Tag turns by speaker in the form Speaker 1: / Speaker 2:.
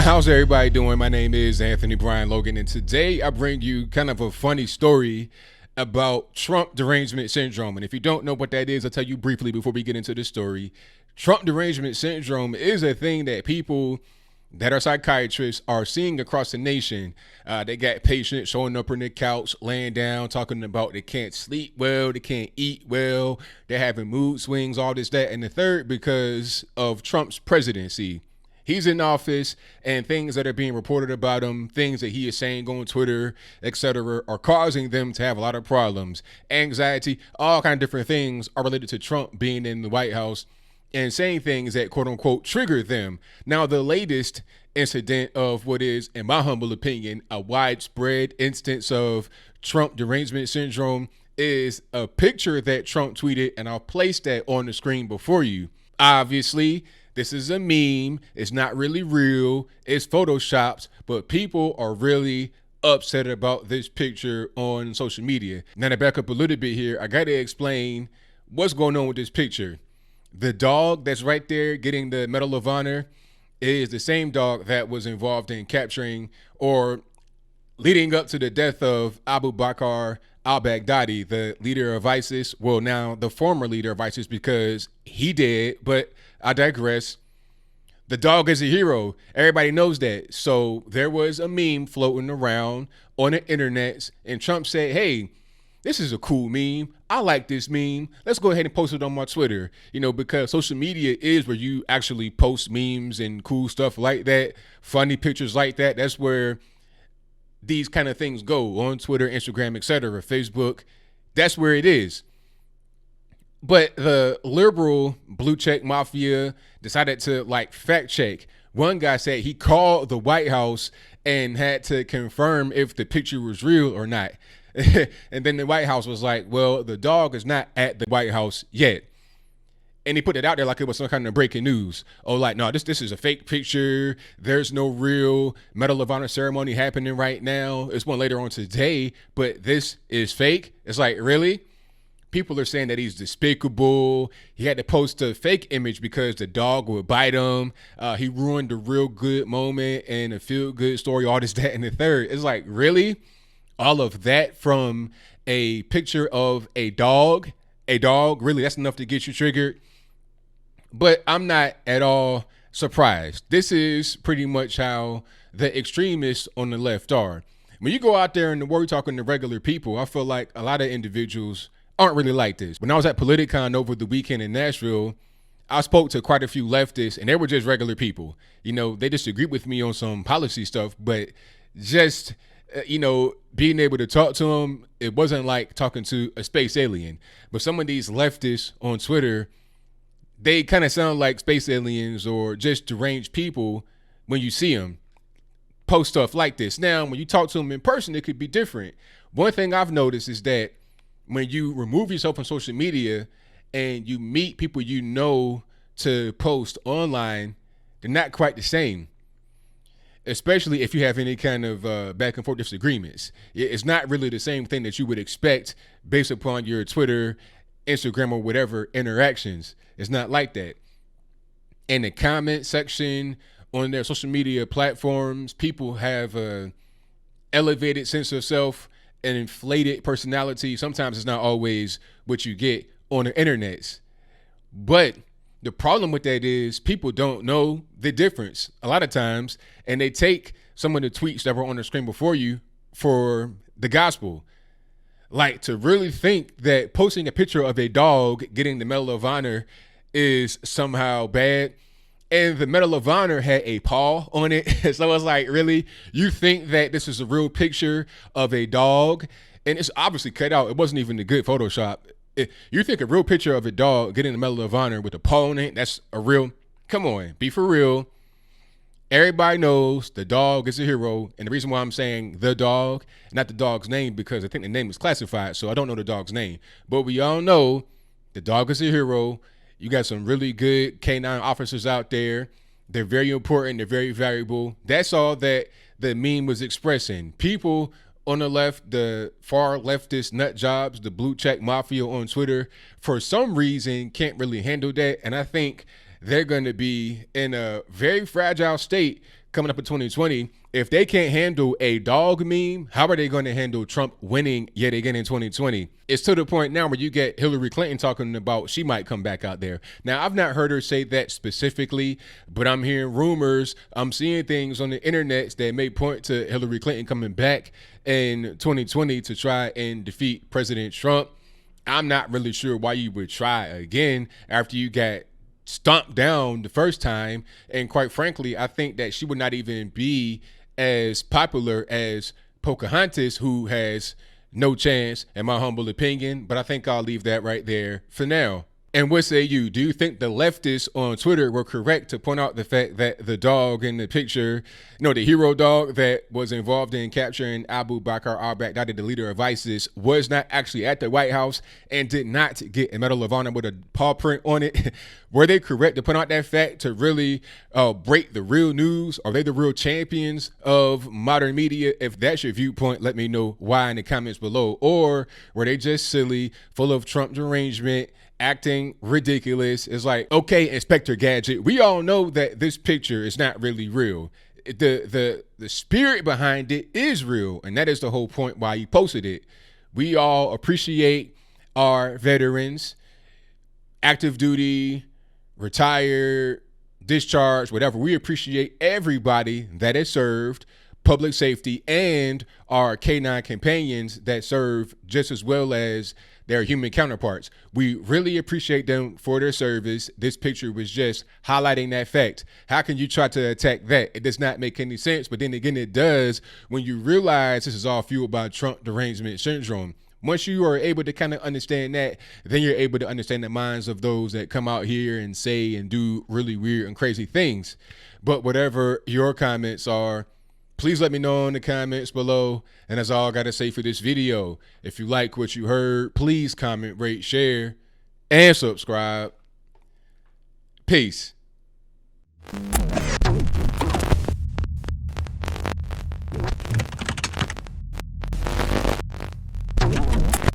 Speaker 1: How's everybody doing? My name is Anthony Brian Logan, and today I bring you kind of a funny story about Trump derangement syndrome. And if you don't know what that is, I'll tell you briefly before we get into the story. Trump derangement syndrome is a thing that people that are psychiatrists are seeing across the nation. They got patients showing up on their couch, laying down, talking about they can't sleep well, they can't eat well, they're having mood swings, all this, that, and the third because of Trump's presidency. He's in office, and things that are being reported about him, things that he is saying on Twitter, etc., are causing them to have a lot of problems. Anxiety, all kind of different things are related to Trump being in the White House and saying things that, quote unquote, trigger them. Now, the latest incident of what is, in my humble opinion, a widespread instance of Trump derangement syndrome is a picture that Trump tweeted, and I'll place that on the screen before you. Obviously, this is a meme. It's not really real. It's photoshopped, but people are really upset about this picture on social media. Now to back up a little bit here, I got to explain what's going on with this picture. The dog that's right there getting the Medal of Honor is the same dog that was involved in capturing or leading up to the death of Abu Bakr al-Baghdadi, the leader of ISIS. Well, now the former leader of ISIS, because he did, but I digress. The dog is a hero. Everybody knows that. So there was a meme floating around on the internet, and Trump said, hey, this is a cool meme. I like this meme. Let's go ahead and post it on my Twitter. You know, because social media is where you actually post memes and cool stuff like that, funny pictures like that. That's where these kind of things go on Twitter, Instagram, etc., Facebook. That's where it is. But the liberal blue check mafia decided to fact check. One guy said he called the White House and had to confirm if the picture was real or not. And then the White House was like, well, the dog is not at the White House yet. And he put it out there like it was some kind of breaking news. Oh, no, this is a fake picture. There's no real Medal of Honor ceremony happening right now. It's one later on today, but this is fake. It's like, really? People are saying that he's despicable. He had to post a fake image because the dog would bite him. He ruined a real good moment and a feel-good story, all this, that, and the third. It's like, really? All of that from a picture of a dog? A dog? Really? That's enough to get you triggered? But I'm not at all surprised. This is pretty much how the extremists on the left are. When you go out there in the world talking to regular people, I feel like a lot of individuals aren't really like this. When I was at Politicon over the weekend in Nashville, I spoke to quite a few leftists, and they were just regular people. You know, they disagreed with me on some policy stuff, but just, being able to talk to them, it wasn't like talking to a space alien. But some of these leftists on Twitter, they kind of sound like space aliens or just deranged people when you see them post stuff like this. Now, when you talk to them in person, it could be different. One thing I've noticed is that when you remove yourself from social media and you meet people you know to post online, they're not quite the same, especially if you have any kind of back and forth disagreements. It's not really the same thing that you would expect based upon your Twitter, Instagram, or whatever interactions. It's not like that. In the comment section on their social media platforms, people have a elevated sense of self, an inflated personality. Sometimes it's not always what you get on the internet. But the problem with that is people don't know the difference a lot of times, and they take some of the tweets that were on the screen before you for the gospel. Like, to really think that posting a picture of a dog getting the Medal of Honor is somehow bad. And the Medal of Honor had a paw on it. So it's like, really? You think that this is a real picture of a dog? And it's obviously cut out. It wasn't even a good Photoshop. You think a real picture of a dog getting the Medal of Honor with a paw on it, that's a real? Come on, be for real. Everybody knows the dog is a hero. And the reason why I'm saying the dog, not the dog's name, because I think the name is classified, so I don't know the dog's name. But we all know the dog is a hero. You got some really good canine officers out there. They're very important. They're very valuable. That's all that the meme was expressing. People on the left, the far leftist nut jobs, the blue check mafia on Twitter, for some reason can't really handle that. And I think they're going to be in a very fragile state coming up in 2020, if they can't handle a dog meme, how are they going to handle Trump winning yet again in 2020? It's to the point now where you get Hillary Clinton talking about she might come back out there. Now, I've not heard her say that specifically, but I'm hearing rumors. I'm seeing things on the internet that may point to Hillary Clinton coming back in 2020 to try and defeat President Trump. I'm not really sure why you would try again after you got stomped down the first time. And quite frankly, I think that she would not even be as popular as Pocahontas, who has no chance, in my humble opinion. But I think I'll leave that right there for now. And what say you? Do you think the leftists on Twitter were correct to point out the fact that the dog in the picture, the hero dog that was involved in capturing Abu Bakr al-Baghdadi, the leader of ISIS, was not actually at the White House and did not get a Medal of Honor with a paw print on it? Were they correct to point out that fact to really break the real news? Are they the real champions of modern media? If that's your viewpoint, let me know why in the comments below. Or were they just silly, full of Trump derangement, acting ridiculous? It's like, okay, Inspector Gadget, we all know that this picture is not really real. The spirit behind it is real, and that is the whole point why he posted it. We all appreciate our veterans, active duty, retired, discharged, whatever. We appreciate everybody that has served, public safety, and our K9 companions that serve just as well as their human counterparts. We really appreciate them for their service. This picture was just highlighting that fact. How can you try to attack that? It does not make any sense, but then again, it does when you realize this is all fueled by Trump derangement syndrome. Once you are able to kind of understand that, then you're able to understand the minds of those that come out here and say and do really weird and crazy things. But whatever your comments are, please let me know in the comments below. And that's all I got to say for this video. If you like what you heard, please comment, rate, share, and subscribe. Peace.